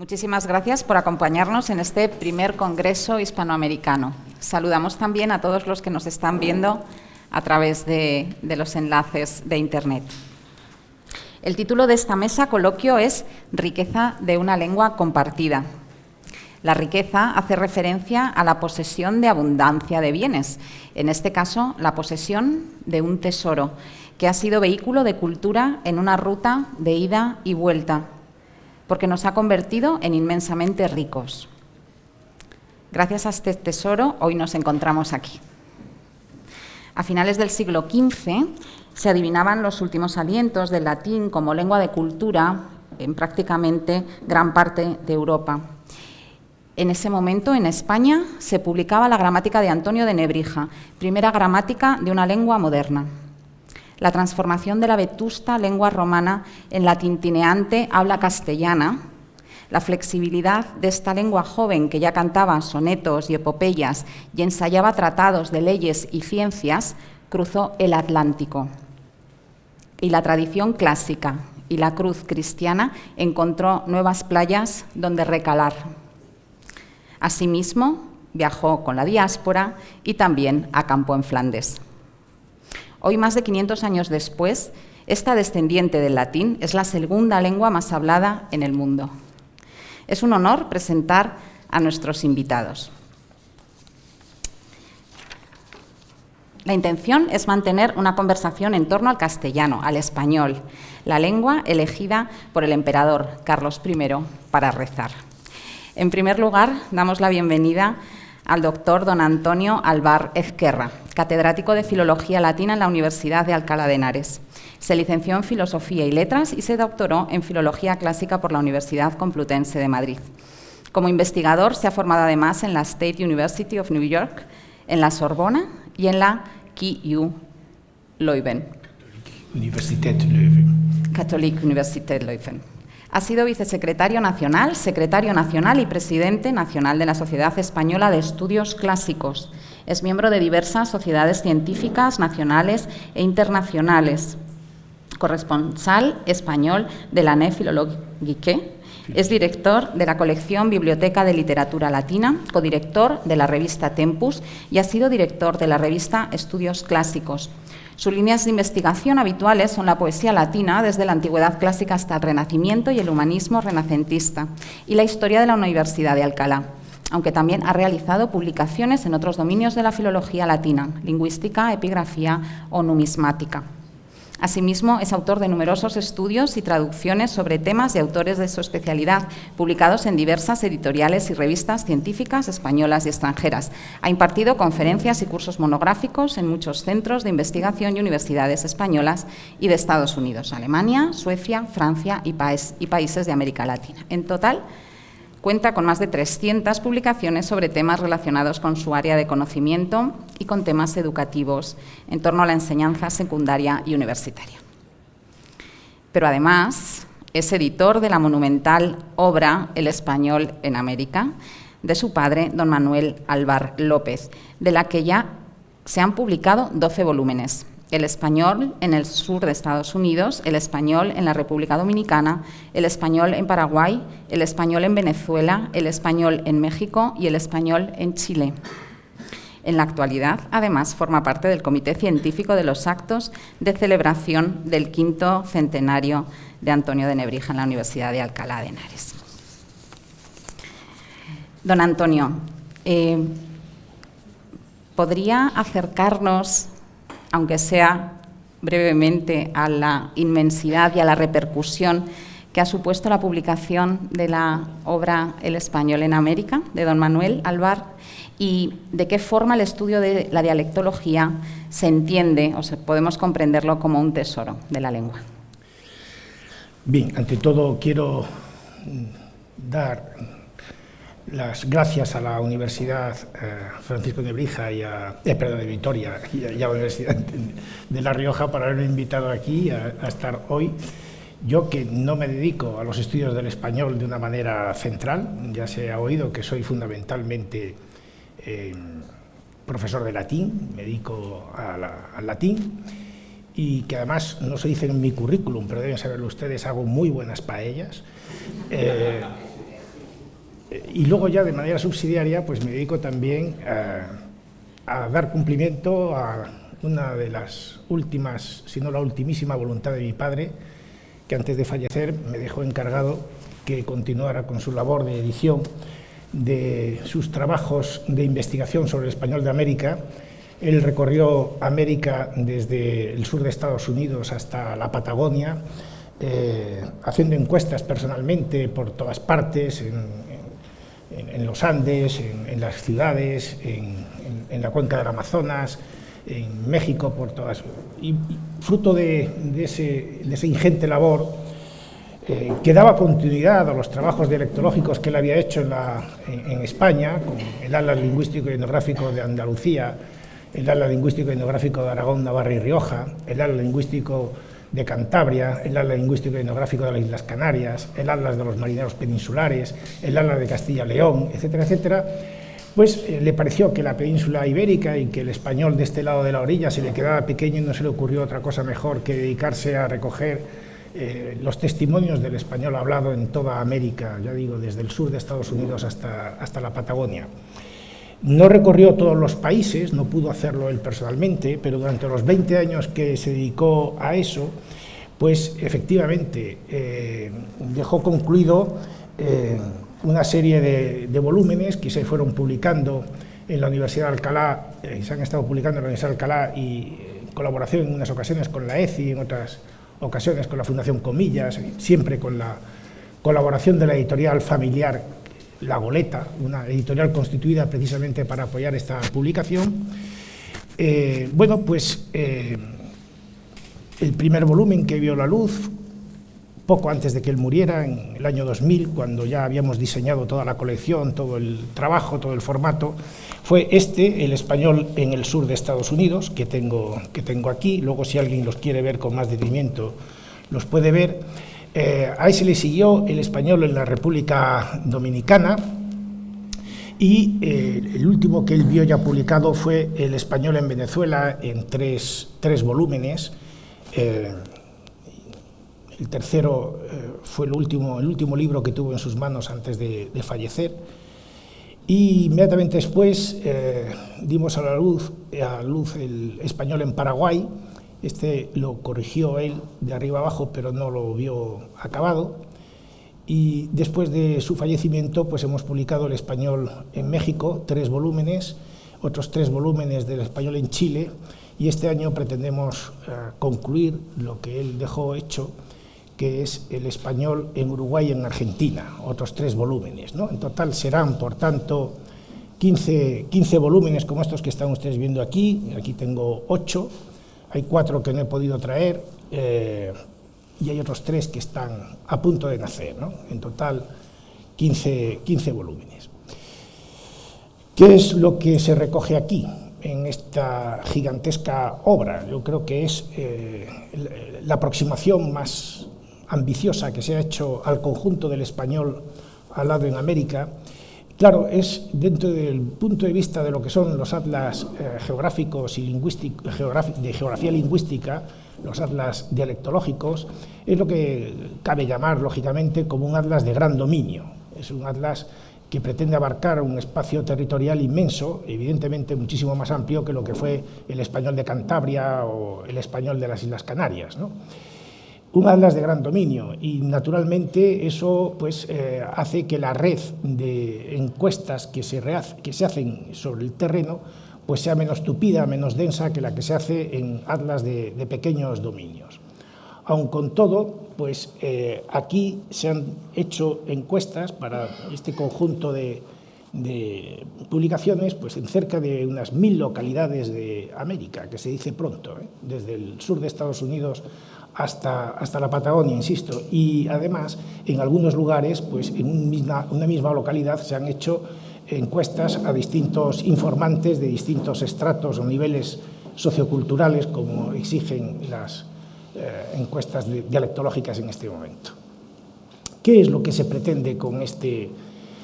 Muchísimas gracias por acompañarnos en este primer Congreso Hispanoamericano. Saludamos también a todos los que nos están viendo a través de los enlaces de Internet. El título de esta mesa coloquio es Riqueza de una lengua compartida. La riqueza hace referencia a la posesión de abundancia de bienes, en este caso la posesión de un tesoro, que ha sido vehículo de cultura en una ruta de ida y vuelta, porque nos ha convertido en inmensamente ricos. Gracias a este tesoro, hoy nos encontramos aquí. A finales del siglo XV se adivinaban los últimos alientos del latín como lengua de cultura en prácticamente gran parte de Europa. En ese momento, en España, se publicaba la gramática de Antonio de Nebrija, primera gramática de una lengua moderna. La transformación de la vetusta lengua romana en la tintineante habla castellana, la flexibilidad de esta lengua joven que ya cantaba sonetos y epopeyas y ensayaba tratados de leyes y ciencias, cruzó el Atlántico. Y la tradición clásica y la cruz cristiana encontró nuevas playas donde recalar. Asimismo, viajó con la diáspora y también acampó en Flandes. Hoy, más de 500 años después, esta descendiente del latín es la segunda lengua más hablada en el mundo. Es un honor presentar a nuestros invitados. La intención es mantener una conversación en torno al castellano, al español, la lengua elegida por el emperador Carlos I para rezar. En primer lugar, damos la bienvenida al doctor don Antonio Alvar Ezquerra, catedrático de Filología Latina en la Universidad de Alcalá de Henares. Se licenció en Filosofía y Letras y se doctoró en Filología Clásica por la Universidad Complutense de Madrid. Como investigador, se ha formado además en la State University of New York, en la Sorbona y en la KU Leuven. Catholic Universität Leuven. Ha sido vicesecretario nacional, secretario nacional y presidente nacional de la Sociedad Española de Estudios Clásicos. Es miembro de diversas sociedades científicas nacionales e internacionales. Corresponsal español de la Année Philologique. Es director de la colección Biblioteca de Literatura Latina, codirector de la revista Tempus y ha sido director de la revista Estudios Clásicos. Sus líneas de investigación habituales son la poesía latina, desde la antigüedad clásica hasta el Renacimiento y el humanismo renacentista, y la historia de la Universidad de Alcalá, aunque también ha realizado publicaciones en otros dominios de la filología latina, lingüística, epigrafía o numismática. Asimismo, es autor de numerosos estudios y traducciones sobre temas y autores de su especialidad, publicados en diversas editoriales y revistas científicas españolas y extranjeras. Ha impartido conferencias y cursos monográficos en muchos centros de investigación y universidades españolas y de Estados Unidos, Alemania, Suecia, Francia y países de América Latina. En total, cuenta con más de 300 publicaciones sobre temas relacionados con su área de conocimiento y con temas educativos en torno a la enseñanza secundaria y universitaria. Pero además es editor de la monumental obra El español en América, de su padre, don Manuel Alvar López, de la que ya se han publicado 12 volúmenes. El español en el sur de Estados Unidos, el español en la República Dominicana, el español en Paraguay, el español en Venezuela, el español en México y el español en Chile. En la actualidad, además, forma parte del Comité Científico de los actos de celebración del 5º centenario de Antonio de Nebrija en la Universidad de Alcalá de Henares. Don Antonio, ¿podría acercarnos, aunque sea brevemente, a la inmensidad y a la repercusión que ha supuesto la publicación de la obra El español en América, de don Manuel Alvar, y de qué forma el estudio de la dialectología se entiende o podemos comprenderlo como un tesoro de la lengua? Bien, ante todo quiero dar las gracias a la Universidad Francisco de Nebrija de Vitoria y a la Universidad de La Rioja por haberme invitado aquí a estar hoy. Yo, que no me dedico a los estudios del español de una manera central, ya se ha oído que soy fundamentalmente profesor de latín, me dedico al latín, y que además no se dice en mi currículum, pero deben saberlo ustedes, hago muy buenas paellas. Y luego ya de manera subsidiaria pues me dedico también a dar cumplimiento a una de las últimas, si no la ultimísima voluntad de mi padre, que antes de fallecer me dejó encargado que continuara con su labor de edición de sus trabajos de investigación sobre el español de América. Él recorrió América desde el sur de Estados Unidos hasta la Patagonia, haciendo encuestas personalmente por todas partes, en los Andes, en las ciudades, en la cuenca del Amazonas, en México, por todas. Y fruto de esa ingente labor, que daba continuidad a los trabajos dialectológicos que él había hecho en España, con el Atlas Lingüístico y Etnográfico de Andalucía, el Atlas Lingüístico y Etnográfico de Aragón, Navarra y Rioja, el Atlas Lingüístico de Cantabria, el Atlas Lingüístico y Etnográfico de las Islas Canarias, el Atlas de los Marineros Peninsulares, el Atlas de Castilla-León, etcétera, etcétera, pues le pareció que la península ibérica y que el español de este lado de la orilla se le quedaba pequeño y no se le ocurrió otra cosa mejor que dedicarse a recoger los testimonios del español hablado en toda América, ya digo, desde el sur de Estados Unidos hasta la Patagonia. No recorrió todos los países, no pudo hacerlo él personalmente, pero durante los 20 años que se dedicó a eso, pues efectivamente dejó concluido una serie de volúmenes que se fueron publicando en la Universidad de Alcalá, se han estado publicando en la Universidad de Alcalá y en colaboración en unas ocasiones con la ECI, en otras ocasiones con la Fundación Comillas, siempre con la colaboración de la editorial familiar La Goleta, una editorial constituida precisamente para apoyar esta publicación. Bueno, pues el primer volumen que vio la luz, poco antes de que él muriera, en el año 2000, cuando ya habíamos diseñado toda la colección, todo el trabajo, todo el formato, fue El español en el sur de Estados Unidos, que tengo aquí. Luego, si alguien los quiere ver con más detenimiento, los puede ver. Ahí se le siguió El español en la República Dominicana, y el último que él vio ya publicado fue El español en Venezuela, en tres volúmenes. El tercero fue el último libro que tuvo en sus manos antes de fallecer. Y inmediatamente después dimos a luz El español en Paraguay. Este lo corrigió él de arriba abajo, pero no lo vio acabado. Y después de su fallecimiento, pues hemos publicado El español en México, 3 volúmenes, otros 3 volúmenes del español en Chile, y este año pretendemos concluir lo que él dejó hecho, que es El español en Uruguay y en Argentina, otros 3 volúmenes, ¿no? En total serán, por tanto, 15 volúmenes como estos que están ustedes viendo aquí. Aquí tengo 8, hay 4 que no he podido traer, y hay otros 3 que están a punto de nacer, ¿no? En total, 15 volúmenes. ¿Qué es lo que se recoge aquí, en esta gigantesca obra? Yo creo que es la aproximación más ambiciosa que se ha hecho al conjunto del español hablado en América. Claro, es dentro del punto de vista de lo que son los atlas geográficos y de geografía lingüística, los atlas dialectológicos, es lo que cabe llamar, lógicamente, como un atlas de gran dominio. Es un atlas que pretende abarcar un espacio territorial inmenso, evidentemente muchísimo más amplio que lo que fue el español de Cantabria o el español de las Islas Canarias, ¿no? Un atlas de gran dominio, y naturalmente eso pues, hace que la red de encuestas que se hacen sobre el terreno pues sea menos tupida, menos densa que la que se hace en atlas de pequeños dominios. Aun con todo, pues aquí se han hecho encuestas para este conjunto de publicaciones pues en cerca de unas 1000 localidades de América, que se dice pronto, desde el sur de Estados Unidos hasta la Patagonia, insisto, y además en algunos lugares, pues en una misma localidad se han hecho encuestas a distintos informantes de distintos estratos o niveles socioculturales, como exigen las encuestas dialectológicas en este momento. ¿Qué es lo que se pretende con este?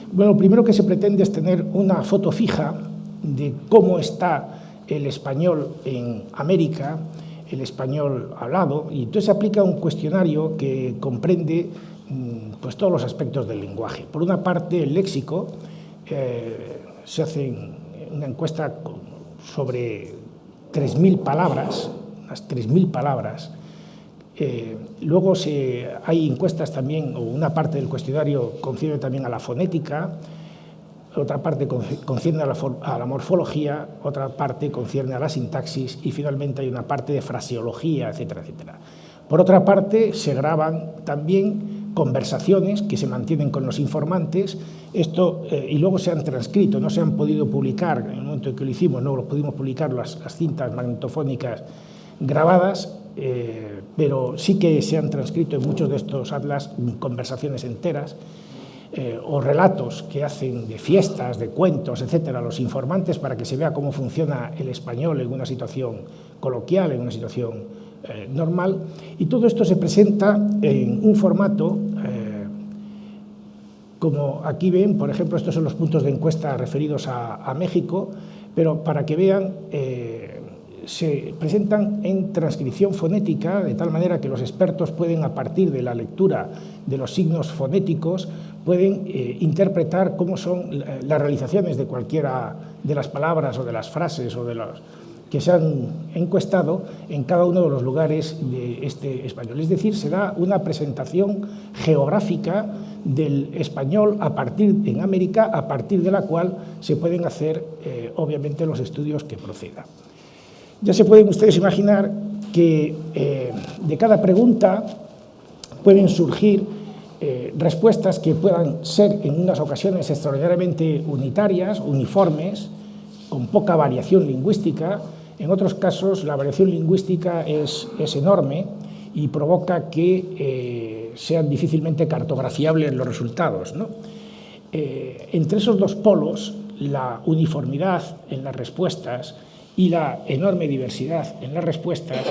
Bueno, lo primero que se pretende es tener una foto fija de cómo está el español en América, el español hablado, y entonces se aplica un cuestionario que comprende pues todos los aspectos del lenguaje. Por una parte, el léxico, se hace una encuesta sobre 3.000 palabras, unas 3.000 palabras. Luego hay encuestas también, o una parte del cuestionario concierne también a la fonética, otra parte concierne a la morfología, otra parte concierne a la sintaxis y finalmente hay una parte de fraseología, etcétera, etcétera. Por otra parte, se graban también conversaciones que se mantienen con los informantes, y luego se han transcrito, no se han podido publicar, en el momento en que lo hicimos no lo pudimos publicar las cintas magnetofónicas grabadas, pero sí que se han transcrito en muchos de estos atlas conversaciones enteras, o relatos que hacen de fiestas, de cuentos, etcétera, los informantes para que se vea cómo funciona el español en una situación coloquial, en una situación normal, y todo esto se presenta en un formato, como aquí ven, por ejemplo, estos son los puntos de encuesta referidos a México, pero para que vean, se presentan en transcripción fonética, de tal manera que los expertos pueden, a partir de la lectura de los signos fonéticos, pueden interpretar cómo son las realizaciones de cualquiera de las palabras o de las frases o de los que se han encuestado en cada uno de los lugares de este español. Es decir, se da una presentación geográfica del español en América, a partir de la cual se pueden hacer, obviamente, los estudios que procedan. Ya se pueden ustedes imaginar que de cada pregunta pueden surgir respuestas que puedan ser en unas ocasiones extraordinariamente unitarias, uniformes, con poca variación lingüística. En otros casos la variación lingüística es enorme y provoca que sean difícilmente cartografiables los resultados, ¿no? Entre esos dos polos, la uniformidad en las respuestas y la enorme diversidad en las respuestas,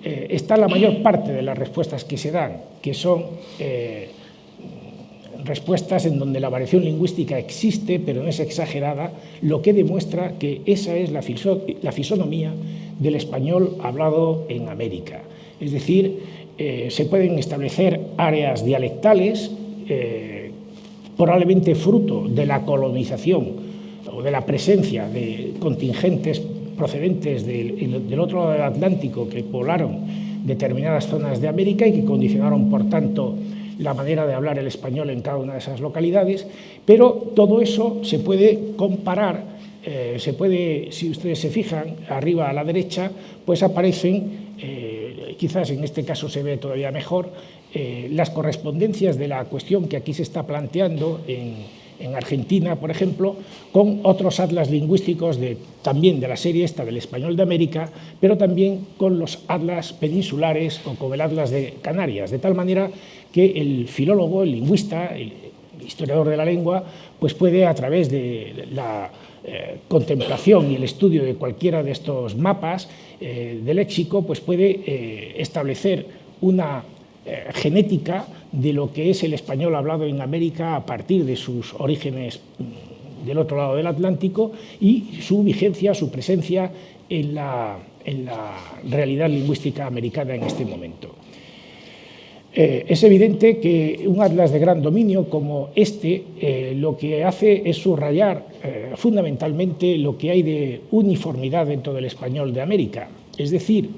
está la mayor parte de las respuestas que se dan, que son respuestas en donde la variación lingüística existe, pero no es exagerada, lo que demuestra que esa es la fisonomía del español hablado en América. Es decir, se pueden establecer áreas dialectales, probablemente fruto de la colonización o de la presencia de contingentes procedentes del otro lado del Atlántico que poblaron determinadas zonas de América y que condicionaron, por tanto, la manera de hablar el español en cada una de esas localidades, pero todo eso se puede comparar, si ustedes se fijan, arriba a la derecha, pues aparecen, quizás en este caso se ve todavía mejor, las correspondencias de la cuestión que aquí se está planteando en Argentina, por ejemplo, con otros atlas lingüísticos también de la serie esta del español de América, pero también con los atlas peninsulares o con el atlas de Canarias, de tal manera que el filólogo, el lingüista, el historiador de la lengua, pues puede, a través de la contemplación y el estudio de cualquiera de estos mapas de léxico, pues puede establecer una genética de lo que es el español hablado en América a partir de sus orígenes del otro lado del Atlántico y su vigencia, su presencia en la realidad lingüística americana en este momento. Es evidente que un atlas de gran dominio como este lo que hace es subrayar fundamentalmente lo que hay de uniformidad dentro del español de América. Es decir,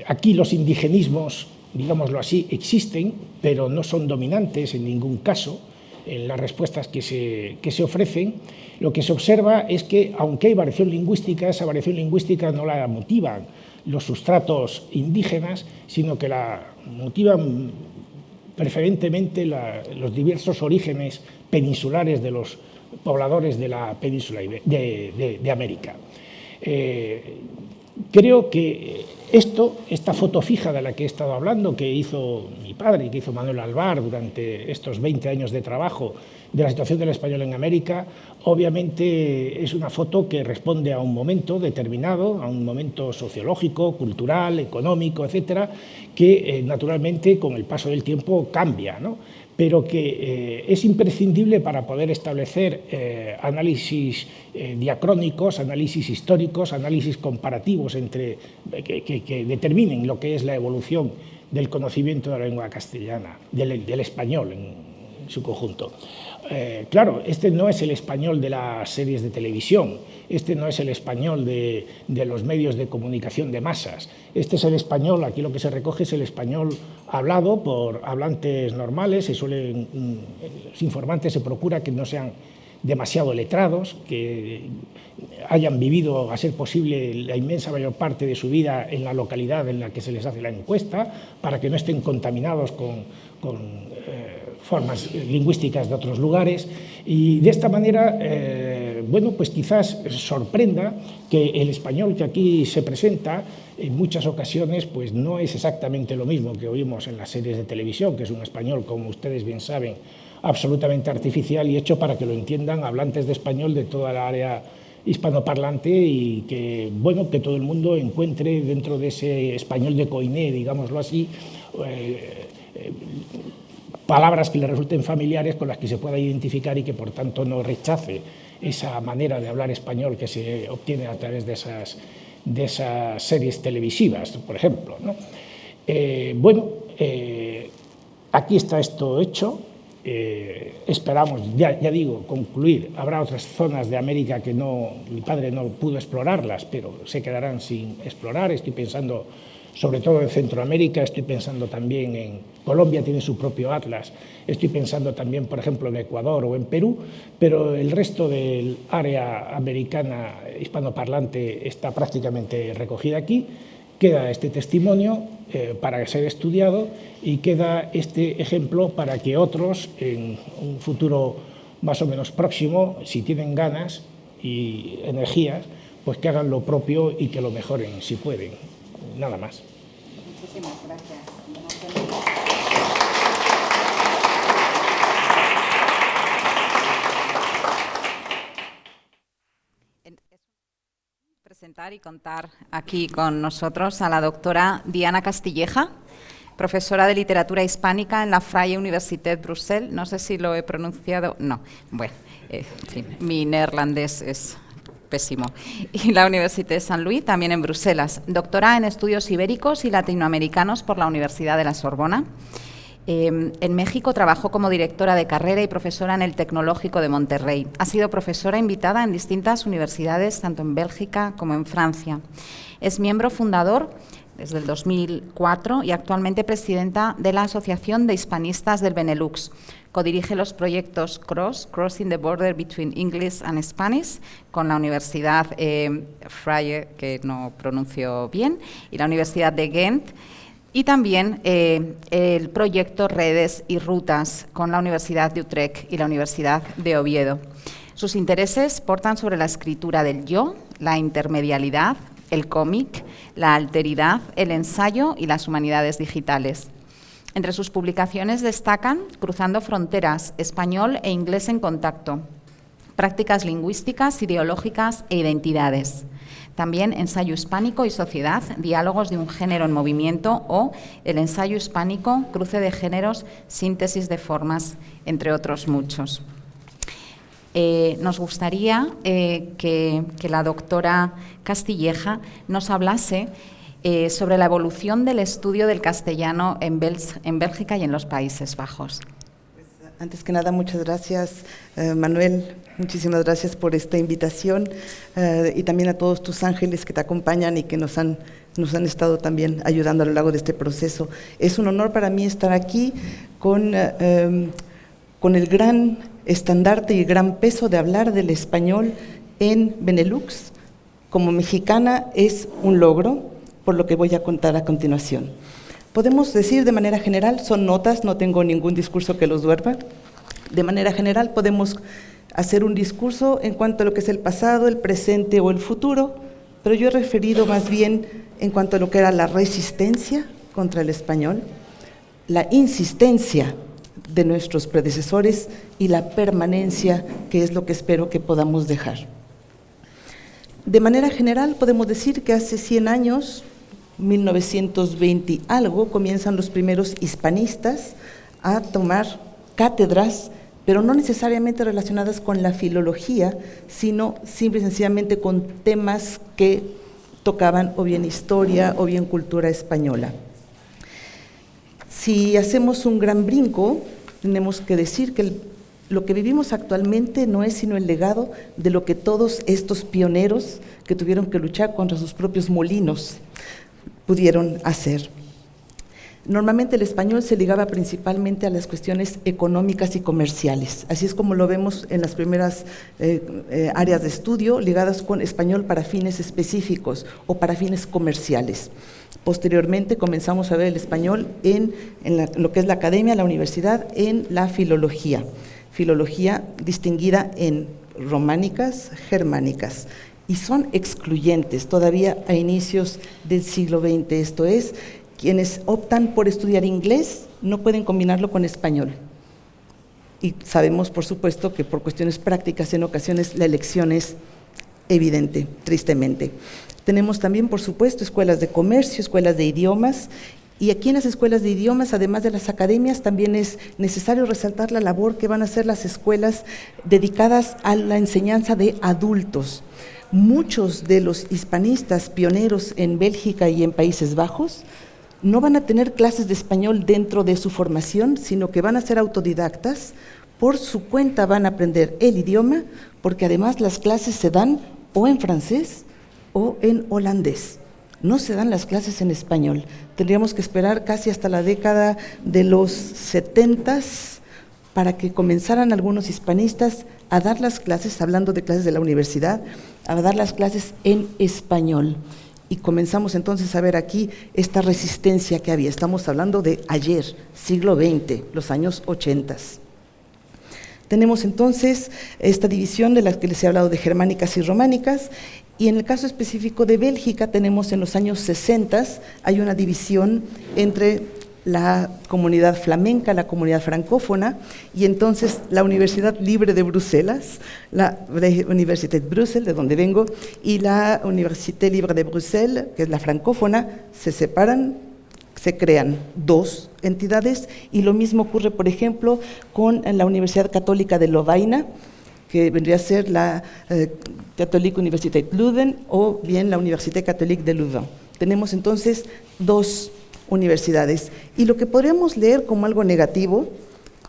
aquí los indigenismos, digámoslo así, existen, pero no son dominantes en ningún caso en las respuestas que se ofrecen. Lo que se observa es que, aunque hay variación lingüística, esa variación lingüística no la motivan los sustratos indígenas, sino que la motivan preferentemente los diversos orígenes peninsulares de los pobladores de la península de América. Creo que esta foto fija de la que he estado hablando, que hizo mi padre y que hizo Manuel Alvar durante estos 20 años de trabajo de la situación del español en América, obviamente es una foto que responde a un momento determinado, a un momento sociológico, cultural, económico, etcétera, que naturalmente con el paso del tiempo cambia, ¿no? Pero que es imprescindible para poder establecer análisis diacrónicos, análisis históricos, análisis comparativos que determinen lo que es la evolución del conocimiento de la lengua castellana, del español en su conjunto. Claro, este no es el español de las series de televisión, este no es el español de los medios de comunicación de masas, este es el español, aquí lo que se recoge es el español hablado por hablantes normales, los informantes se procura que no sean demasiado letrados, que hayan vivido, a ser posible, la inmensa mayor parte de su vida en la localidad en la que se les hace la encuesta, para que no estén contaminados con formas lingüísticas de otros lugares, y de esta manera, bueno, pues quizás sorprenda que el español que aquí se presenta en muchas ocasiones pues no es exactamente lo mismo que oímos en las series de televisión, que es un español, como ustedes bien saben, absolutamente artificial y hecho para que lo entiendan hablantes de español de toda la área hispanoparlante, y que, bueno, que todo el mundo encuentre dentro de ese español de Coiné, digámoslo así, palabras que le resulten familiares, con las que se pueda identificar y que por tanto no rechace esa manera de hablar español que se obtiene a través de esas series televisivas, por ejemplo, ¿no? Bueno, aquí está esto hecho. Esperamos, ya digo, concluir. Habrá otras zonas de América que mi padre no pudo explorarlas, pero se quedarán sin explorar. Estoy pensando sobre todo en Centroamérica, estoy pensando también en Colombia, tiene su propio atlas, estoy pensando también, por ejemplo, en Ecuador o en Perú, pero el resto del área americana hispanoparlante está prácticamente recogida aquí. Queda este testimonio para ser estudiado, y queda este ejemplo para que otros, en un futuro más o menos próximo, si tienen ganas y energías, pues que hagan lo propio y que lo mejoren si pueden. Nada más. Muchísimas gracias. Presentar y contar aquí con nosotros a la doctora Diana Castilleja, profesora de literatura hispánica en la Freie Universität Brussel. No sé si lo he pronunciado. No. Bueno, en fin, mi neerlandés es pésimo. Y la Universidad de San Luis, también en Bruselas. Doctora en estudios ibéricos y latinoamericanos por la Universidad de la Sorbona. En México trabajó como directora de carrera y profesora en el Tecnológico de Monterrey. Ha sido profesora invitada en distintas universidades, tanto en Bélgica como en Francia. Es miembro fundador desde el 2004 y actualmente presidenta de la Asociación de Hispanistas del Benelux. Codirige los proyectos Crossing the Border Between English and Spanish, con la Universidad Freie, que no pronuncio bien, y la Universidad de Ghent, y también el proyecto Redes y Rutas con la Universidad de Utrecht y la Universidad de Oviedo. Sus intereses portan sobre la escritura del yo, la intermedialidad, el cómic, la alteridad, el ensayo y las humanidades digitales. Entre sus publicaciones destacan Cruzando fronteras, español e inglés en contacto, prácticas lingüísticas, ideológicas e identidades. También Ensayo hispánico y sociedad, diálogos de un género en movimiento, o el ensayo hispánico, cruce de géneros, síntesis de formas, entre otros muchos. Nos gustaría que la doctora Castilleja nos hablase sobre la evolución del estudio del castellano en Bélgica y en los Países Bajos. Antes que nada, muchas gracias, Manuel. Muchísimas gracias por esta invitación, y también a todos tus ángeles que te acompañan y que nos han estado también ayudando a lo largo de este proceso. Es un honor para mí estar aquí con el gran estandarte y el gran peso de hablar del español en Benelux. Como mexicana es un logro, por lo que voy a contar a continuación. Podemos decir de manera general, son notas, no tengo ningún discurso que los duerma. De manera general podemos hacer un discurso en cuanto a lo que es el pasado, el presente o el futuro, pero yo he referido más bien en cuanto a lo que era la resistencia contra el español, la insistencia de nuestros predecesores y la permanencia, que es lo que espero que podamos dejar. De manera general podemos decir que hace 100 años, 1920 y algo, comienzan los primeros hispanistas a tomar cátedras, pero no necesariamente relacionadas con la filología, sino simple y sencillamente con temas que tocaban o bien historia o bien cultura española. Si hacemos un gran brinco, tenemos que decir que lo que vivimos actualmente no es sino el legado de lo que todos estos pioneros que tuvieron que luchar contra sus propios molinos pudieron hacer. Normalmente el español se ligaba principalmente a las cuestiones económicas y comerciales, así es como lo vemos en las primeras áreas de estudio ligadas con español para fines específicos o para fines comerciales. Posteriormente comenzamos a ver el español en lo que es la academia, la universidad, en la filología distinguida en románicas, germánicas, y son excluyentes todavía a inicios del siglo XX, esto es, quienes optan por estudiar inglés no pueden combinarlo con español. Y sabemos, por supuesto, que por cuestiones prácticas en ocasiones la elección es evidente, tristemente. Tenemos también, por supuesto, escuelas de comercio, escuelas de idiomas, y aquí en las escuelas de idiomas, además de las academias, también es necesario resaltar la labor que van a hacer las escuelas dedicadas a la enseñanza de adultos. Muchos de los hispanistas pioneros en Bélgica y en Países Bajos no van a tener clases de español dentro de su formación, sino que van a ser autodidactas, por su cuenta van a aprender el idioma, porque además las clases se dan o en francés o en holandés. No se dan las clases en español. Tendríamos que esperar casi hasta la década de los 70s para que comenzaran algunos hispanistas a dar las clases, hablando de clases de la universidad, a dar las clases en español. Y comenzamos entonces a ver aquí esta resistencia que había. Estamos hablando de ayer, siglo XX, los años 80. Tenemos entonces esta división de la que les he hablado de germánicas y románicas, y en el caso específico de Bélgica tenemos en los años 60, hay una división entre la comunidad flamenca, la comunidad francófona, y entonces la Universidad Libre de Bruselas, la Universität Brüssel, de donde vengo, y la Université Libre de Bruxelles, que es la francófona, se separan, se crean dos entidades, y lo mismo ocurre, por ejemplo, con la Universidad Católica de Lovaina, que vendría a ser la Catholique Universität Leuven, o bien la Université Catholique de Louvain. Tenemos entonces dos universidades, y lo que podríamos leer como algo negativo,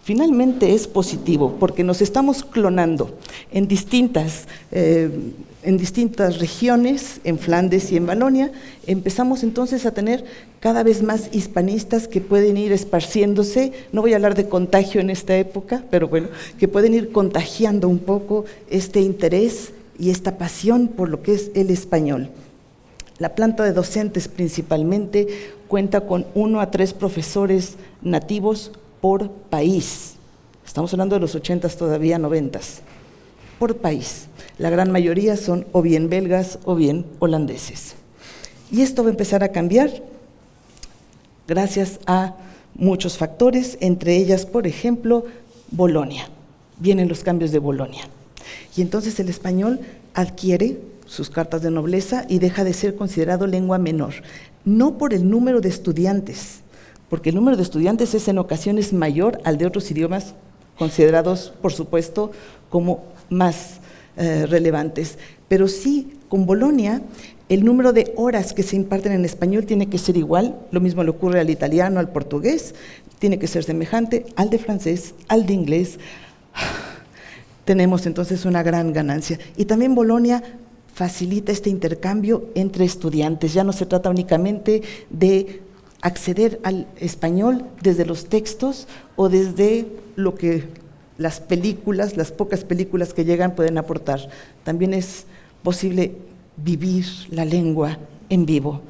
finalmente es positivo, porque nos estamos clonando en distintas regiones, en Flandes y en Valonia. Empezamos entonces a tener cada vez más hispanistas que pueden ir esparciéndose, no voy a hablar de contagio en esta época, pero bueno, que pueden ir contagiando un poco este interés y esta pasión por lo que es el español. La planta de docentes principalmente cuenta con 1 a 3 profesores nativos por país. Estamos hablando de los 80s, todavía 90s, por país. La gran mayoría son o bien belgas o bien holandeses. Y esto va a empezar a cambiar gracias a muchos factores, entre ellas, por ejemplo, Bolonia. Vienen los cambios de Bolonia. Y entonces el español adquiere sus cartas de nobleza y deja de ser considerado lengua menor, no por el número de estudiantes, porque el número de estudiantes es en ocasiones mayor al de otros idiomas considerados, por supuesto, como más relevantes, pero sí, con Bolonia, el número de horas que se imparten en español tiene que ser igual, lo mismo le ocurre al italiano, al portugués, tiene que ser semejante al de francés, al de inglés. Tenemos entonces una gran ganancia. Y también Bolonia facilita este intercambio entre estudiantes. Ya no se trata únicamente de acceder al español desde los textos o desde lo que las películas, las pocas películas que llegan pueden aportar. También es posible vivir la lengua en vivo,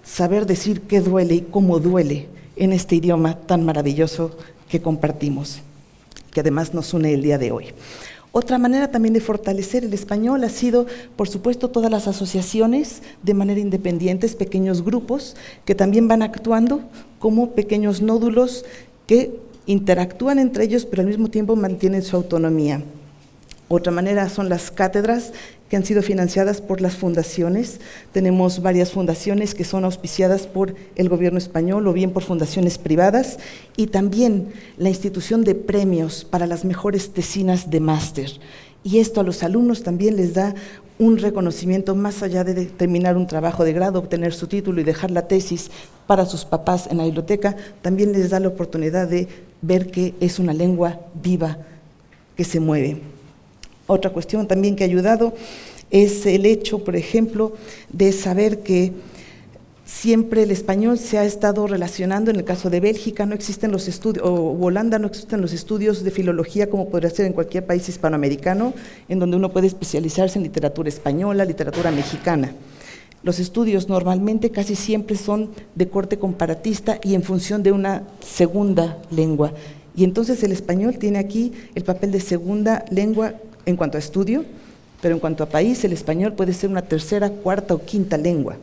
saber decir qué duele y cómo duele en este idioma tan maravilloso que compartimos, que además nos une el día de hoy. Otra manera también de fortalecer el español ha sido, por supuesto, todas las asociaciones de manera independiente, pequeños grupos que también van actuando como pequeños nódulos que interactúan entre ellos, pero al mismo tiempo mantienen su autonomía. Otra manera son las cátedras, que han sido financiadas por las fundaciones. Tenemos varias fundaciones que son auspiciadas por el gobierno español o bien por fundaciones privadas, y también la institución de premios para las mejores tesinas de máster. Y esto a los alumnos también les da un reconocimiento más allá de terminar un trabajo de grado, obtener su título y dejar la tesis para sus papás en la biblioteca, también les da la oportunidad de ver que es una lengua viva que se mueve. Otra cuestión también que ha ayudado es el hecho, por ejemplo, de saber que siempre el español se ha estado relacionando. En el caso de Bélgica no existen los estudios, o Holanda no existen los estudios de filología como podría ser en cualquier país hispanoamericano, en donde uno puede especializarse en literatura española, literatura mexicana. Los estudios normalmente casi siempre son de corte comparatista y en función de una segunda lengua. Y entonces el español tiene aquí el papel de segunda lengua en cuanto a estudio, pero en cuanto a país, el español puede ser una tercera, cuarta o quinta lengua.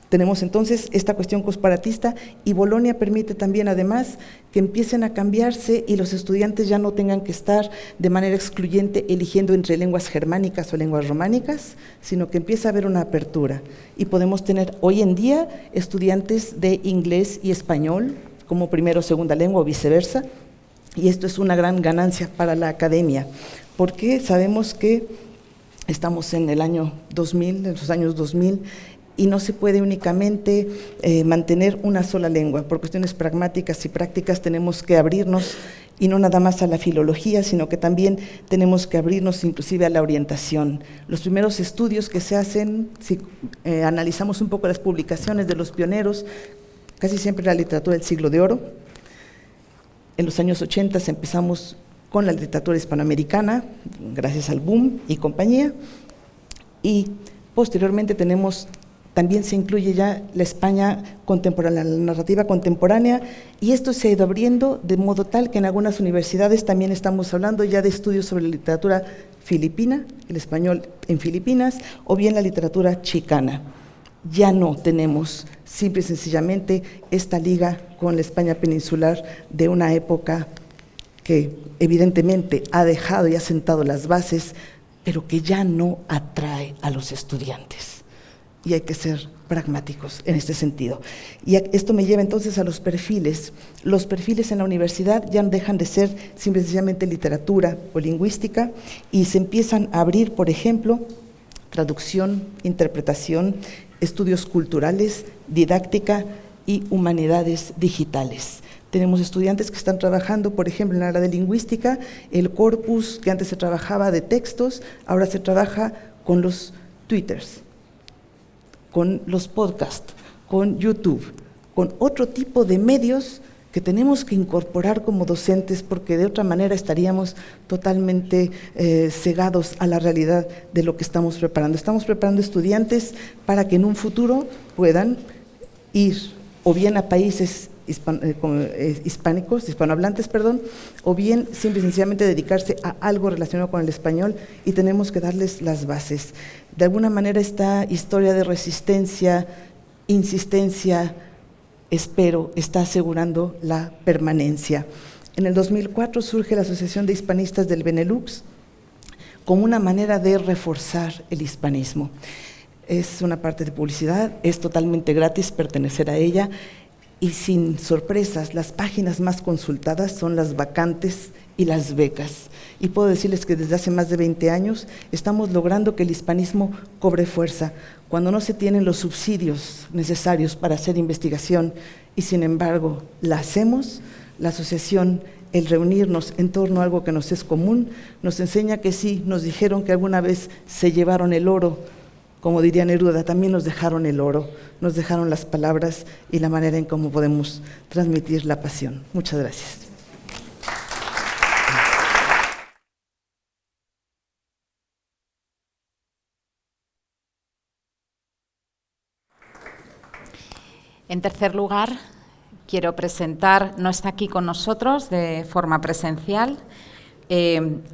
Tenemos entonces esta cuestión comparatista, y Bolonia permite también además que empiecen a cambiarse y los estudiantes ya no tengan que estar de manera excluyente eligiendo entre lenguas germánicas o lenguas románicas, sino que empieza a haber una apertura. Y podemos tener hoy en día estudiantes de inglés y español como primera o segunda lengua o viceversa, y esto es una gran ganancia para la academia, porque sabemos que estamos en el año 2000, en los años 2000, y no se puede únicamente mantener una sola lengua. Por cuestiones pragmáticas y prácticas tenemos que abrirnos, y no nada más a la filología, sino que también tenemos que abrirnos inclusive a la orientación. Los primeros estudios que se hacen, si analizamos un poco las publicaciones de los pioneros, casi siempre la literatura del siglo de oro. En los años 80 empezamos con la literatura hispanoamericana, gracias al boom y compañía, y posteriormente también se incluye ya la España contemporánea, la narrativa contemporánea, y esto se ha ido abriendo de modo tal que en algunas universidades también estamos hablando ya de estudios sobre la literatura filipina, el español en Filipinas, o bien la literatura chicana. Ya no tenemos simple y sencillamente esta liga con la España peninsular de una época que evidentemente ha dejado y ha sentado las bases, pero que ya no atrae a los estudiantes. Y hay que ser pragmáticos en este sentido. Y esto me lleva entonces a los perfiles. Los perfiles en la universidad ya dejan de ser simple y sencillamente literatura o lingüística, y se empiezan a abrir, por ejemplo, traducción, interpretación, estudios culturales, didáctica y humanidades digitales. Tenemos estudiantes que están trabajando, por ejemplo, en el área de lingüística, el corpus que antes se trabajaba de textos, ahora se trabaja con los twitters, con los podcasts, con YouTube, con otro tipo de medios que tenemos que incorporar como docentes, porque de otra manera estaríamos totalmente cegados a la realidad de lo que estamos preparando. Estamos preparando estudiantes para que en un futuro puedan ir o bien a países hispanohablantes, o bien simple y sencillamente dedicarse a algo relacionado con el español, y tenemos que darles las bases. De alguna manera esta historia de resistencia, insistencia, espero, está asegurando la permanencia. En el 2004 surge la Asociación de Hispanistas del Benelux como una manera de reforzar el hispanismo. Es una parte de publicidad, es totalmente gratis pertenecer a ella, y sin sorpresas, las páginas más consultadas son las vacantes y las becas. Y puedo decirles que desde hace más de 20 años estamos logrando que el hispanismo cobre fuerza, cuando no se tienen los subsidios necesarios para hacer investigación, y sin embargo la hacemos. La asociación, el reunirnos en torno a algo que nos es común, nos enseña que sí, nos dijeron que alguna vez se llevaron el oro, como diría Neruda, también nos dejaron el oro, nos dejaron las palabras y la manera en cómo podemos transmitir la pasión. Muchas gracias. En tercer lugar, quiero presentar, no está aquí con nosotros de forma presencial,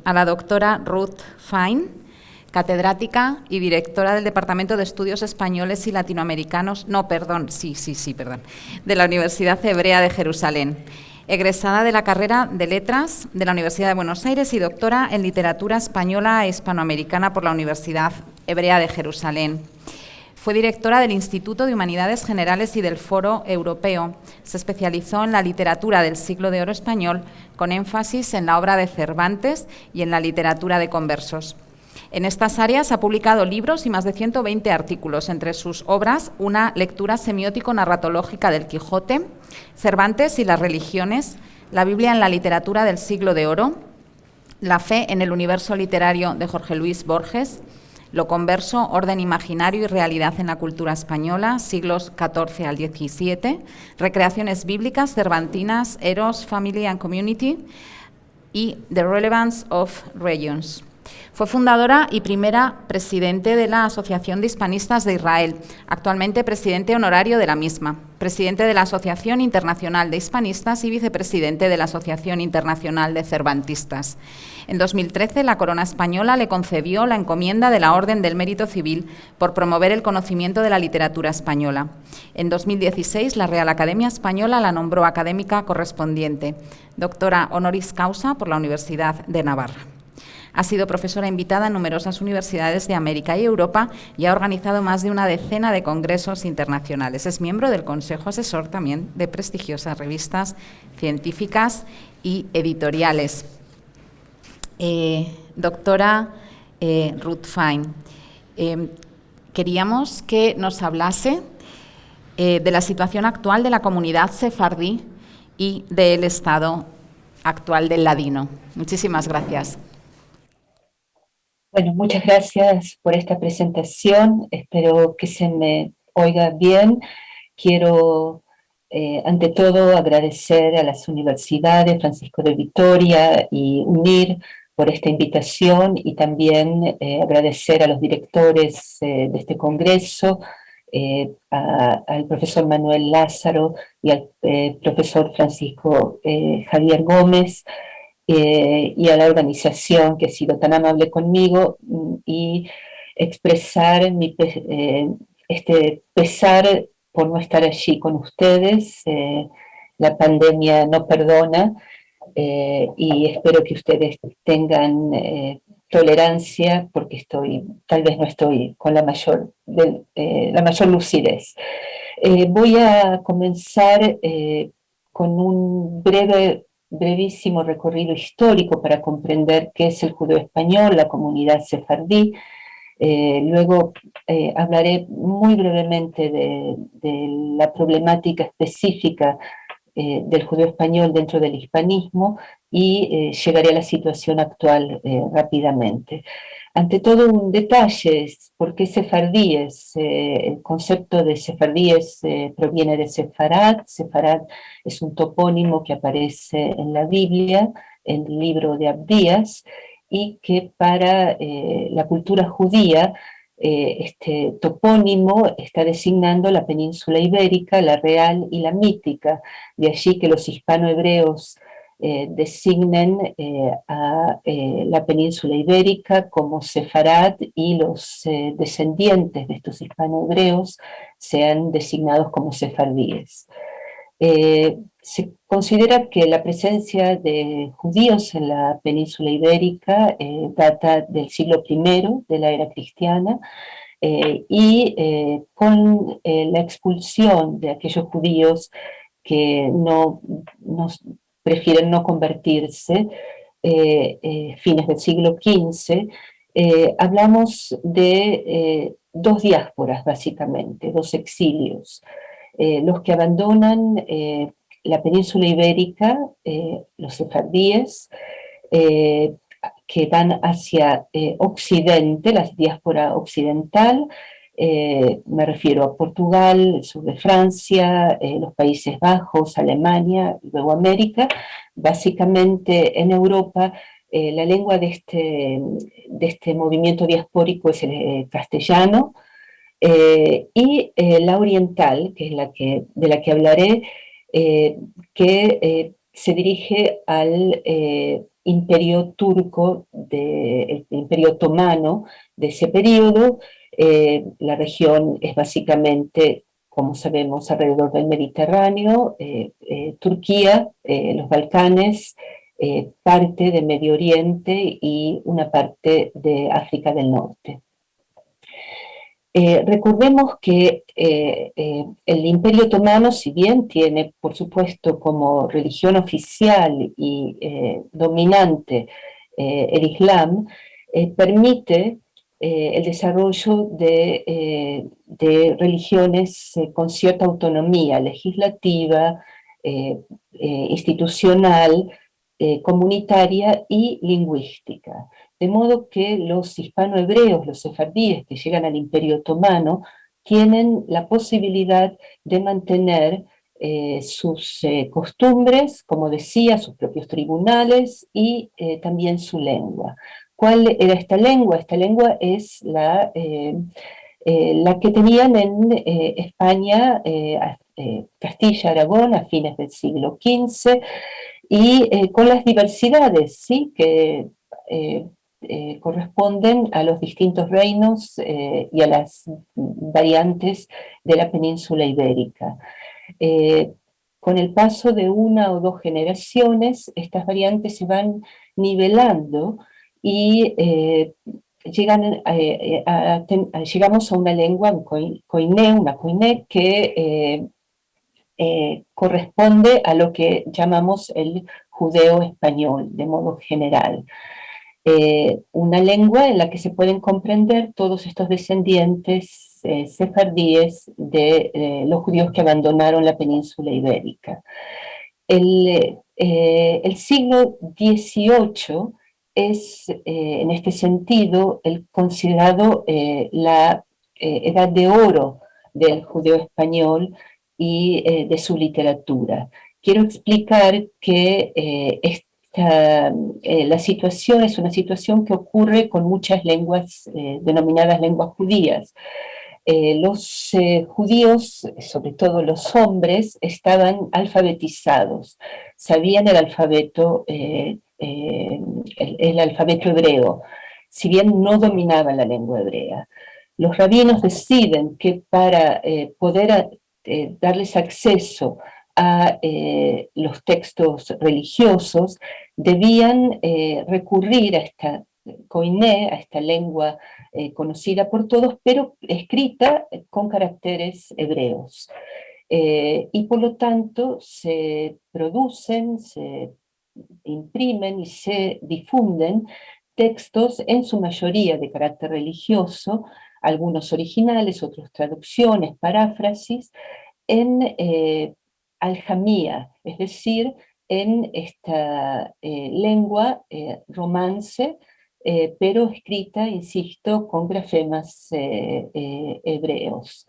a la doctora Ruth Fine, catedrática y directora del Departamento de Estudios Españoles y Latinoamericanos, de la Universidad Hebrea de Jerusalén. egresada de la carrera de Letras de la Universidad de Buenos Aires y doctora en Literatura Española e Hispanoamericana por la Universidad Hebrea de Jerusalén. Fue directora del Instituto de Humanidades Generales y del Foro Europeo. Se especializó en la literatura del siglo de oro español, con énfasis en la obra de Cervantes y en la literatura de conversos. En estas áreas ha publicado libros y más de 120 artículos, entre sus obras una lectura semiótico-narratológica del Quijote, Cervantes y las religiones, la Biblia en la literatura del siglo de oro, la fe en el universo literario de Jorge Luis Borges, Lo converso, orden imaginario y realidad en la cultura española, siglos XIV al XVII, recreaciones bíblicas, cervantinas, Eros, Family and Community y The Relevance of Regions. Fue fundadora y primera presidente de la Asociación de Hispanistas de Israel, actualmente presidente honorario de la misma, presidente de la Asociación Internacional de Hispanistas y vicepresidente de la Asociación Internacional de Cervantistas. En 2013, la Corona Española le concedió la encomienda de la Orden del Mérito Civil por promover el conocimiento de la literatura española. En 2016, la Real Academia Española la nombró académica correspondiente, doctora honoris causa por la Universidad de Navarra. Ha sido profesora invitada en numerosas universidades de América y Europa y ha organizado más de una decena de congresos internacionales. Es miembro del Consejo Asesor también de prestigiosas revistas científicas y editoriales. Doctora Ruth Fine, queríamos que nos hablase de la situación actual de la comunidad sefardí y del estado actual del ladino. Muchísimas gracias. Bueno, muchas gracias por esta presentación. Espero que se me oiga bien. Quiero, ante todo, agradecer a las universidades Francisco de Vitoria y UNIR por esta invitación y también agradecer a los directores de este congreso, al profesor Manuel Lázaro y al profesor Francisco Javier Gómez, y a la organización que ha sido tan amable conmigo, y expresar este pesar por no estar allí con ustedes. La pandemia no perdona, y espero que ustedes tengan tolerancia, porque tal vez no estoy con la mayor lucidez. Voy a comenzar con un brevísimo recorrido histórico para comprender qué es el judeo español, la comunidad sefardí. Luego hablaré muy brevemente de la problemática específica del judeo español dentro del hispanismo y llegaré a la situación actual rápidamente. Ante todo, un detalle: ¿por qué sefardíes? El concepto de sefardíes proviene de sefarad. Sefarad es un topónimo que aparece en la Biblia, en el libro de Abdías, y que para la cultura judía este topónimo está designando la península ibérica, la real y la mítica. De allí que los hispanohebreos designen a la península ibérica como sefarad, y los descendientes de estos hispanohebreos sean designados como sefardíes. Se considera que la presencia de judíos en la península ibérica data del siglo I de la era cristiana, y con la expulsión de aquellos judíos que prefieren no convertirse, fines del siglo XV, hablamos de dos diásporas, básicamente, dos exilios. Los que abandonan la península ibérica, los sefardíes, que van hacia Occidente, la diáspora occidental. Me refiero a Portugal, el sur de Francia, los Países Bajos, Alemania, y luego América. Básicamente en Europa la lengua de este movimiento diaspórico es el castellano, y la oriental, que es de la que hablaré, que se dirige al imperio turco, el imperio otomano de ese periodo. La región es básicamente como sabemos, alrededor del Mediterráneo, Turquía, los Balcanes, parte de Medio Oriente y una parte de África del Norte. Recordemos que el Imperio Otomano, si bien tiene, por supuesto, como religión oficial y dominante el Islam, permite el desarrollo de religiones con cierta autonomía legislativa, institucional, comunitaria y lingüística. De modo que los hispanohebreos, los sefardíes que llegan al Imperio Otomano, tienen la posibilidad de mantener sus costumbres, como decía, sus propios tribunales y también su lengua. ¿Cuál era esta lengua? Esta lengua es la que tenían en España, Castilla, Aragón, a fines del siglo XV, y con las diversidades, ¿sí?, que corresponden a los distintos reinos y a las variantes de la península ibérica. Eh, con el paso de una o dos generaciones, estas variantes se van nivelando y llegamos a una lengua, un koiné, que corresponde a lo que llamamos el judeo español, de modo general. Una lengua en la que se pueden comprender todos estos descendientes sefardíes de los judíos que abandonaron la península ibérica. El siglo XVIII es, en este sentido, considerado la edad de oro del judeo español y de su literatura. Quiero explicar que la situación es una situación que ocurre con muchas lenguas denominadas lenguas judías. Los judíos, sobre todo los hombres, estaban alfabetizados, sabían el alfabeto hebreo, si bien no dominaban la lengua hebrea. Los rabinos deciden que para poder darles acceso a los textos religiosos, debían recurrir a esta koiné, a esta lengua conocida por todos, pero escrita con caracteres hebreos. Y por lo tanto se producen, se imprimen y se difunden textos en su mayoría de carácter religioso, algunos originales, otros traducciones, paráfrasis, en aljamía, es decir, en esta lengua romance, pero escrita, insisto, con grafemas hebreos.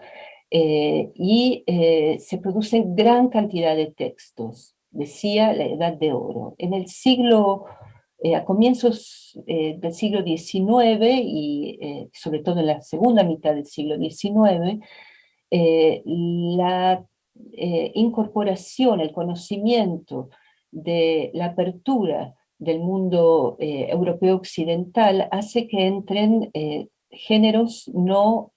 Se producen gran cantidad de textos, decía la Edad de Oro. En el siglo, a comienzos del siglo XIX y sobre todo en la segunda mitad del siglo XIX, la incorporación, el conocimiento de la apertura del mundo europeo occidental hace que entren géneros no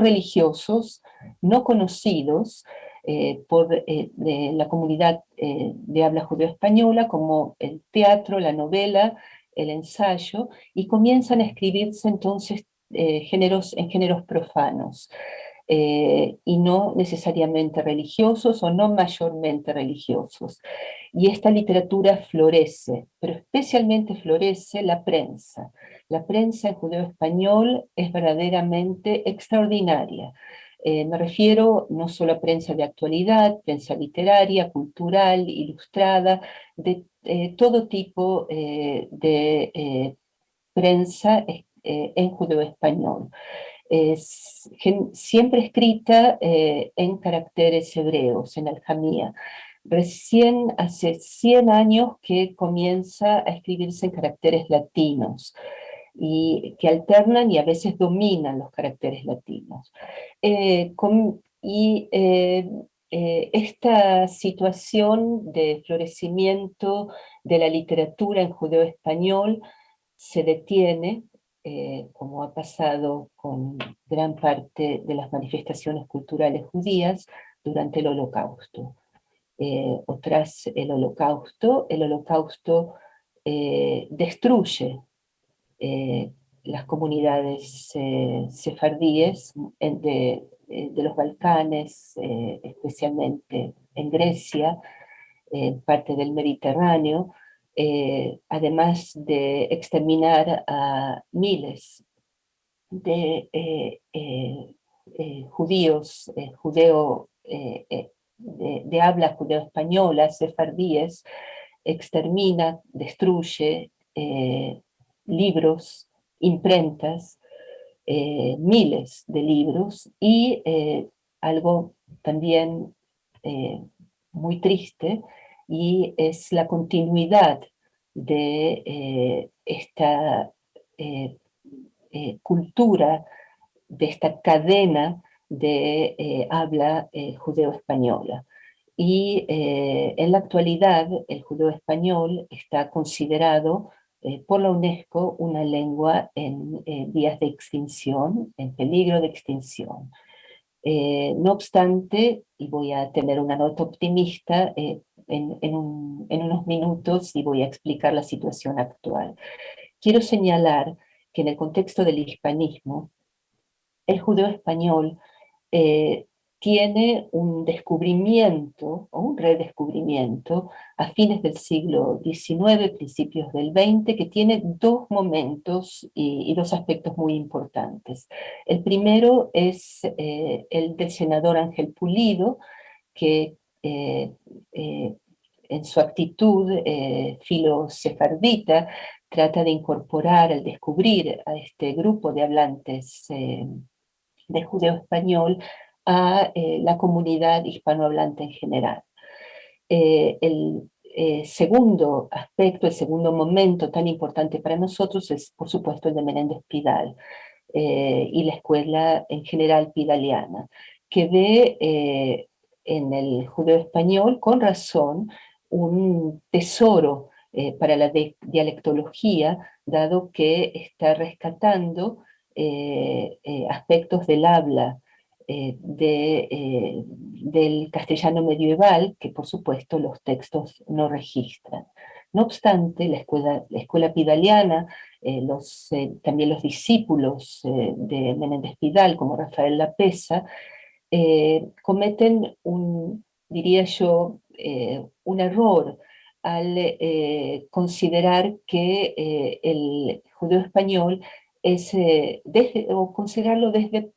religiosos, no conocidos de la comunidad de habla judeo-española, como el teatro, la novela, el ensayo, y comienzan a escribirse entonces en géneros profanos, y no necesariamente religiosos o no mayormente religiosos. Y esta literatura florece, pero especialmente florece la prensa. La prensa en judeo-español es verdaderamente extraordinaria. Me refiero no solo a prensa de actualidad, prensa literaria, cultural, ilustrada, de todo tipo de prensa en judeo-español. Siempre escrita en caracteres hebreos, en aljamía. Recién hace 100 años que comienza a escribirse en caracteres latinos, y que alternan y a veces dominan los caracteres latinos. Esta situación de florecimiento de la literatura en judeo-español se detiene como ha pasado con gran parte de las manifestaciones culturales judías durante el Holocausto. O tras el Holocausto destruye las comunidades sefardíes de los Balcanes, especialmente en Grecia, parte del Mediterráneo, además de exterminar a miles de judíos, de habla judeo-española, sefardíes, extermina, destruye libros, imprentas, miles de libros y algo también muy triste, y es la continuidad de esta cultura, de esta cadena de habla judeo-española. Y en la actualidad el judeo-español está considerado por la UNESCO una lengua en vías de extinción, en peligro de extinción. No obstante, y voy a tener una nota optimista en unos minutos y voy a explicar la situación actual. Quiero señalar que en el contexto del hispanismo, el judeo español eh, tiene un descubrimiento o un redescubrimiento a fines del siglo XIX, principios del XX, que tiene dos momentos y dos aspectos muy importantes. El primero es el del senador Ángel Pulido, que eh, eh, en su actitud filo-sefardita trata de incorporar, al descubrir a este grupo de hablantes de judeo español a la comunidad hispanohablante en general. El segundo aspecto, el segundo momento tan importante para nosotros es, por supuesto, el de Menéndez Pidal y la escuela en general pidaliana, que ve en el judeo español, con razón, un tesoro para la dialectología, dado que está rescatando aspectos del habla del castellano medieval, que por supuesto los textos no registran. No obstante, la escuela pidaliana, también los discípulos de Menéndez Pidal, como Rafael Lapesa, cometen diría yo, un error al considerar que el judeo español es, o considerarlo desde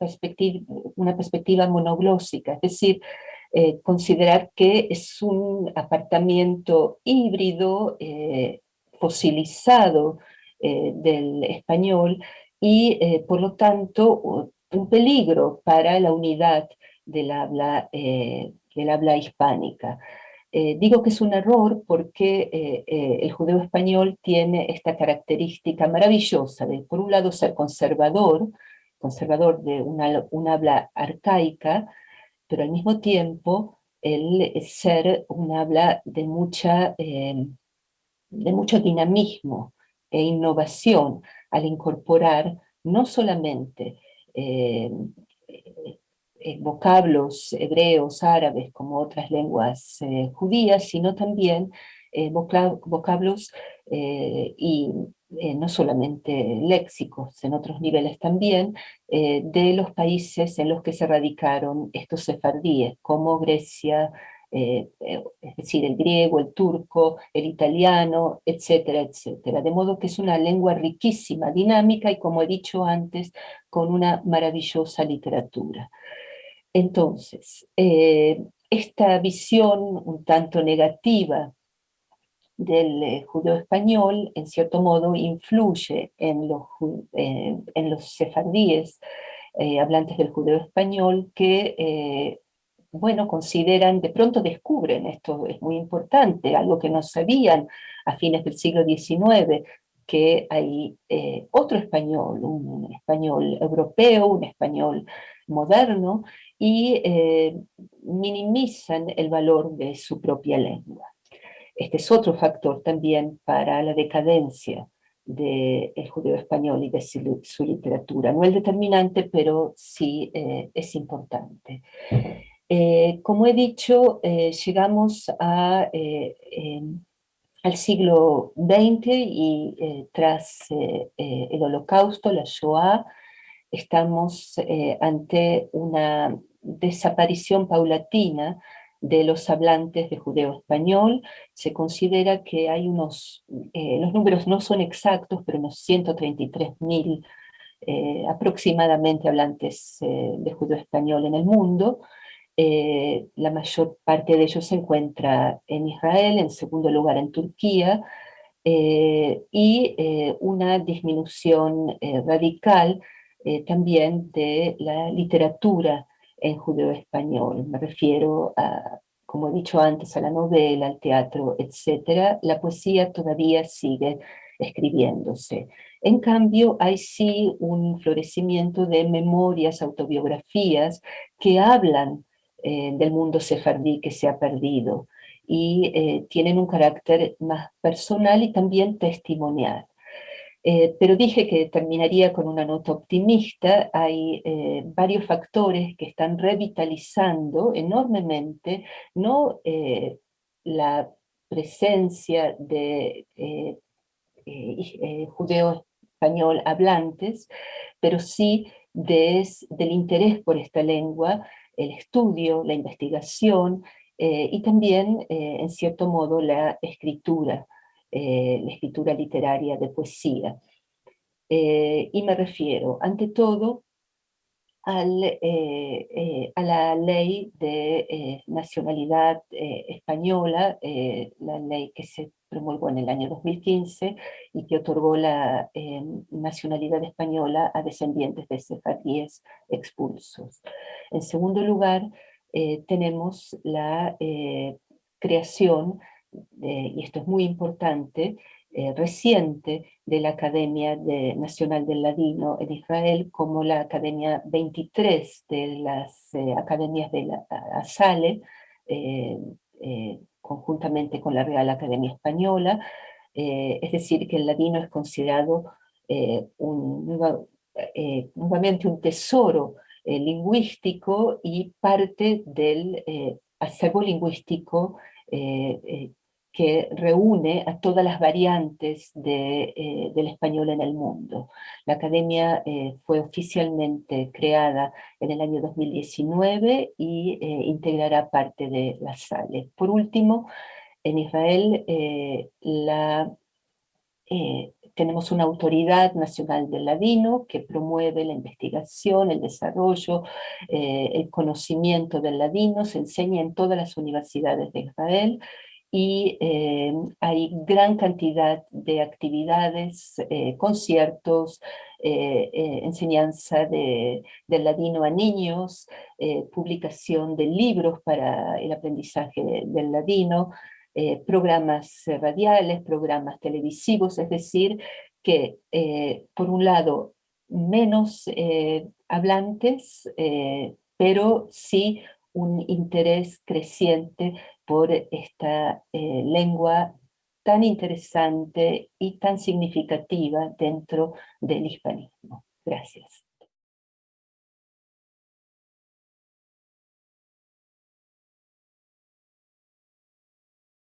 una perspectiva monoglósica, es decir, considerar que es un apartamiento híbrido, fosilizado del español y por lo tanto un peligro para la unidad del habla hispánica. Digo que es un error porque el judeo español tiene esta característica maravillosa de, por un lado, ser conservador, conservador de un habla arcaica, pero al mismo tiempo el ser un habla de mucho dinamismo e innovación al incorporar no solamente eh, vocablos hebreos, árabes, como otras lenguas judías, sino también vocablos y no solamente léxicos, en otros niveles también, de los países en los que se radicaron estos sefardíes, como Grecia, es decir, el griego, el turco, el italiano, etcétera, etcétera. De modo que es una lengua riquísima, dinámica y, como he dicho antes, con una maravillosa literatura. Entonces, esta visión un tanto negativa del judeo español, en cierto modo, influye en los sefardíes hablantes del judeo español que, bueno, consideran, de pronto descubren, esto es muy importante, algo que no sabían a fines del siglo XIX, que hay otro español, un español europeo, un español moderno, y minimizan el valor de su propia lengua. Este es otro factor también para la decadencia del judeo español y de su literatura. No el determinante, pero sí es importante. Como he dicho, llegamos al siglo XX y tras el Holocausto, la Shoah, estamos ante una desaparición paulatina de los hablantes de judeo español. Se considera que hay los números no son exactos, pero unos 133.000 aproximadamente hablantes de judeo español en el mundo. La mayor parte de ellos se encuentra en Israel, en segundo lugar en Turquía, y una disminución radical también de la literatura en judeo español. Me refiero a, como he dicho antes, a la novela, al teatro, etc. La poesía todavía sigue escribiéndose. En cambio, hay sí un florecimiento de memorias, autobiografías que hablan del mundo sefardí que se ha perdido y tienen un carácter más personal y también testimonial. Pero dije que terminaría con una nota optimista. Hay varios factores que están revitalizando enormemente, no la presencia de judeo español hablantes, pero sí del interés por esta lengua, el estudio, la investigación y también, en cierto modo, la escritura literaria de poesía. Y me refiero, ante todo, a la ley de nacionalidad española, la ley que se promulgó en el año 2015 y que otorgó la nacionalidad española a descendientes de sefardíes expulsos. En segundo lugar, tenemos la creación, y esto es muy importante, reciente de la Academia Nacional del Ladino en Israel, como la Academia 23 de las Academias de la ASALE, conjuntamente con la Real Academia Española. Es decir, que el ladino es considerado nuevamente un tesoro lingüístico y parte del acervo lingüístico que reúne a todas las variantes del español en el mundo. La academia fue oficialmente creada en el año 2019 y integrará parte de la SALE. Por último, en Israel tenemos una autoridad nacional del ladino que promueve la investigación, el desarrollo, el conocimiento del ladino, se enseña en todas las universidades de Israel y hay gran cantidad de actividades, conciertos, enseñanza del ladino a niños, publicación de libros para el aprendizaje del ladino, programas radiales, programas televisivos, es decir, que por un lado menos hablantes, pero sí un interés creciente por esta lengua tan interesante y tan significativa dentro del hispanismo. Gracias.